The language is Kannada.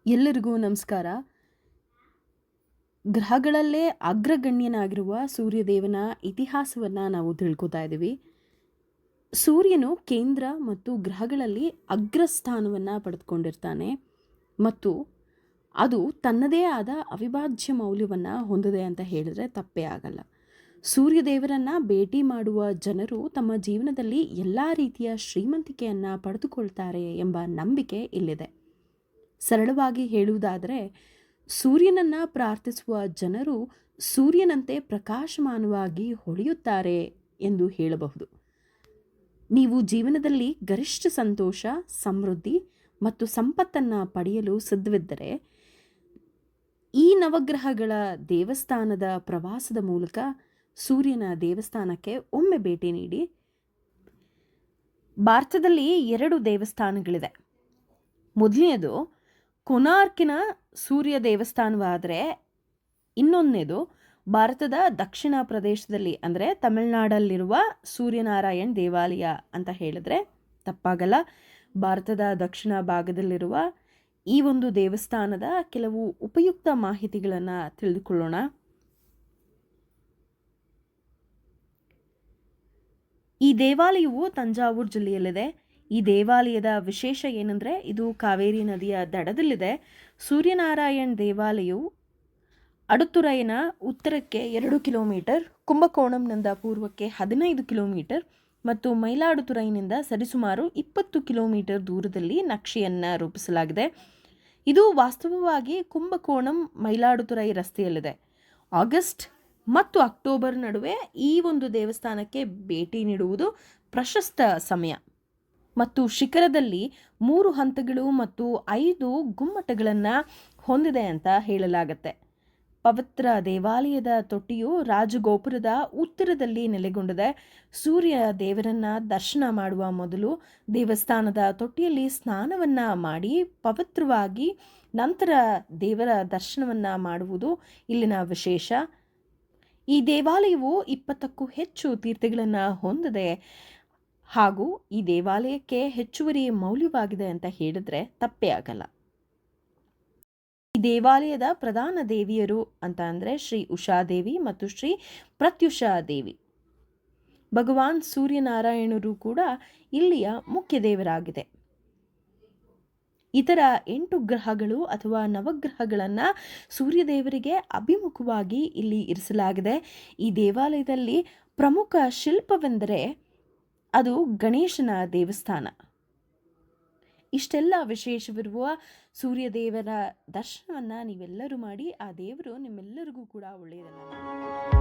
ಎಲ್ಲರಿಗೂ ನಮಸ್ಕಾರ. ಗ್ರಹಗಳಲ್ಲೇ ಅಗ್ರಗಣ್ಯನಾಗಿರುವ ಸೂರ್ಯದೇವನ ಇತಿಹಾಸವನ್ನು ನಾವು ತಿಳ್ಕೊತಾ ಇದ್ದೀವಿ. ಸೂರ್ಯನು ಕೇಂದ್ರ ಮತ್ತು ಗ್ರಹಗಳಲ್ಲಿ ಅಗ್ರಸ್ಥಾನವನ್ನು ಪಡೆದುಕೊಂಡಿರ್ತಾನೆ ಮತ್ತು ಅದು ತನ್ನದೇ ಆದ ಅವಿಭಾಜ್ಯ ಮೌಲ್ಯವನ್ನು ಹೊಂದಿದೆ ಅಂತ ಹೇಳಿದ್ರೆ ತಪ್ಪೇ ಆಗಲ್ಲ. ಸೂರ್ಯದೇವರನ್ನು ಭೇಟಿ ಮಾಡುವ ಜನರು ತಮ್ಮ ಜೀವನದಲ್ಲಿ ಎಲ್ಲ ರೀತಿಯ ಶ್ರೀಮಂತಿಕೆಯನ್ನು ಪಡೆದುಕೊಳ್ತಾರೆ ಎಂಬ ನಂಬಿಕೆ ಇಲ್ಲಿದೆ. ಸರಳವಾಗಿ ಹೇಳುವುದಾದರೆ, ಸೂರ್ಯನನ್ನು ಪ್ರಾರ್ಥಿಸುವ ಜನರು ಸೂರ್ಯನಂತೆ ಪ್ರಕಾಶಮಾನವಾಗಿ ಹೊಳೆಯುತ್ತಾರೆ ಎಂದು ಹೇಳಬಹುದು. ನೀವು ಜೀವನದಲ್ಲಿ ಗರಿಷ್ಠ ಸಂತೋಷ, ಸಮೃದ್ಧಿ ಮತ್ತು ಸಂಪತ್ತನ್ನು ಪಡೆಯಲು ಸಿದ್ಧವಿದ್ದರೆ ಈ ನವಗ್ರಹಗಳ ದೇವಸ್ಥಾನದ ಪ್ರವಾಸದ ಮೂಲಕ ಸೂರ್ಯನ ದೇವಸ್ಥಾನಕ್ಕೆ ಒಮ್ಮೆ ಭೇಟಿ ನೀಡಿ. ಭಾರತದಲ್ಲಿ 2 ದೇವಸ್ಥಾನಗಳಿದೆ. ಮೊದಲನೇದು ಕೊನಾರ್ಕಿನ ಸೂರ್ಯ ದೇವಸ್ಥಾನವಾದರೆ, ಇನ್ನೊಂದನೇದು ಭಾರತದ ದಕ್ಷಿಣ ಪ್ರದೇಶದಲ್ಲಿ ಅಂದರೆ ತಮಿಳುನಾಡಲ್ಲಿರುವ ಸೂರ್ಯನಾರಾಯಣ್ ದೇವಾಲಯ ಅಂತ ಹೇಳಿದ್ರೆ ತಪ್ಪಾಗಲ್ಲ. ಭಾರತದ ದಕ್ಷಿಣ ಭಾಗದಲ್ಲಿರುವ ಈ ಒಂದು ದೇವಸ್ಥಾನದ ಕೆಲವು ಉಪಯುಕ್ತ ಮಾಹಿತಿಗಳನ್ನು ತಿಳಿದುಕೊಳ್ಳೋಣ. ಈ ದೇವಾಲಯವು ತಂಜಾವೂರು ಜಿಲ್ಲೆಯಲ್ಲಿದೆ. ಈ ದೇವಾಲಯದ ವಿಶೇಷ ಏನಂದರೆ, ಇದು ಕಾವೇರಿ ನದಿಯ ದಡದಲ್ಲಿದೆ. ಸೂರ್ಯನಾರಾಯಣ್ ದೇವಾಲಯವು ಅಡುತುರೈನ ಉತ್ತರಕ್ಕೆ 2 ಕಿಲೋಮೀಟರ್, ಕುಂಭಕೋಣಂನಿಂದ ಪೂರ್ವಕ್ಕೆ 15 ಕಿಲೋಮೀಟರ್ ಮತ್ತು ಮಯಿಲಾಡುತುರೈನಿಂದ ಸರಿಸುಮಾರು 20 ಕಿಲೋಮೀಟರ್ ದೂರದಲ್ಲಿ ನಕ್ಷೆಯನ್ನು ರೂಪಿಸಲಾಗಿದೆ. ಇದು ವಾಸ್ತವವಾಗಿ ಕುಂಭಕೋಣಂ ಮಯಿಲಾಡುತುರೈ ರಸ್ತೆಯಲ್ಲಿದೆ. ಆಗಸ್ಟ್ ಮತ್ತು ಅಕ್ಟೋಬರ್ ನಡುವೆ ಈ ಒಂದು ದೇವಸ್ಥಾನಕ್ಕೆ ಭೇಟಿ ನೀಡುವುದು ಪ್ರಶಸ್ತ ಸಮಯ. ಮತ್ತು ಶಿಖರದಲ್ಲಿ 3 ಹಂತಗಳು ಮತ್ತು 5 ಗುಮ್ಮಟಗಳನ್ನು ಹೊಂದಿದೆ ಅಂತ ಹೇಳಲಾಗತ್ತೆ. ಪವಿತ್ರ ದೇವಾಲಯದ ತೊಟ್ಟಿಯು ರಾಜಗೋಪುರದ ಉತ್ತರದಲ್ಲಿ ನೆಲೆಗೊಂಡಿದೆ. ಸೂರ್ಯ ದೇವರನ್ನ ದರ್ಶನ ಮಾಡುವ ಮೊದಲು ದೇವಸ್ಥಾನದ ತೊಟ್ಟಿಯಲ್ಲಿ ಸ್ನಾನವನ್ನು ಮಾಡಿ ಪವಿತ್ರವಾಗಿ ನಂತರ ದೇವರ ದರ್ಶನವನ್ನು ಮಾಡುವುದು ಇಲ್ಲಿನ ವಿಶೇಷ. ಈ ದೇವಾಲಯವು 20ಕ್ಕೂ ಹೆಚ್ಚು ತೀರ್ಥಗಳನ್ನು ಹೊಂದಿದೆ ಹಾಗೂ ಈ ದೇವಾಲಯಕ್ಕೆ ಹೆಚ್ಚುವರಿ ಮೌಲ್ಯವಾಗಿದೆ ಅಂತ ಹೇಳಿದ್ರೆ ತಪ್ಪೇ ಆಗಲ್ಲ. ಈ ದೇವಾಲಯದ ಪ್ರಧಾನ ದೇವಿಯರು ಅಂತ ಅಂದರೆ ಶ್ರೀ ಉಷಾದೇವಿ ಮತ್ತು ಶ್ರೀ ಪ್ರತ್ಯುಷಾ ದೇವಿ. ಭಗವಾನ್ ಸೂರ್ಯನಾರಾಯಣರು ಕೂಡ ಇಲ್ಲಿಯ ಮುಖ್ಯ ದೇವರಾಗಿದೆ. ಇತರ 8 ಗ್ರಹಗಳು ಅಥವಾ ನವಗ್ರಹಗಳನ್ನು ಸೂರ್ಯದೇವರಿಗೆ ಅಭಿಮುಖವಾಗಿ ಇಲ್ಲಿ ಇರಿಸಲಾಗಿದೆ. ಈ ದೇವಾಲಯದಲ್ಲಿ ಪ್ರಮುಖ ಶಿಲ್ಪವೆಂದರೆ ಅದು ಗಣೇಶನ ದೇವಸ್ಥಾನ. ಇಷ್ಟೆಲ್ಲ ವಿಶೇಷವಿರುವ ಸೂರ್ಯದೇವರ ದರ್ಶನವನ್ನು ನೀವೆಲ್ಲರೂ ಮಾಡಿ, ಆ ದೇವರು ನಿಮ್ಮೆಲ್ಲರಿಗೂ ಕೂಡ ಒಳ್ಳೆಯದನ್ನು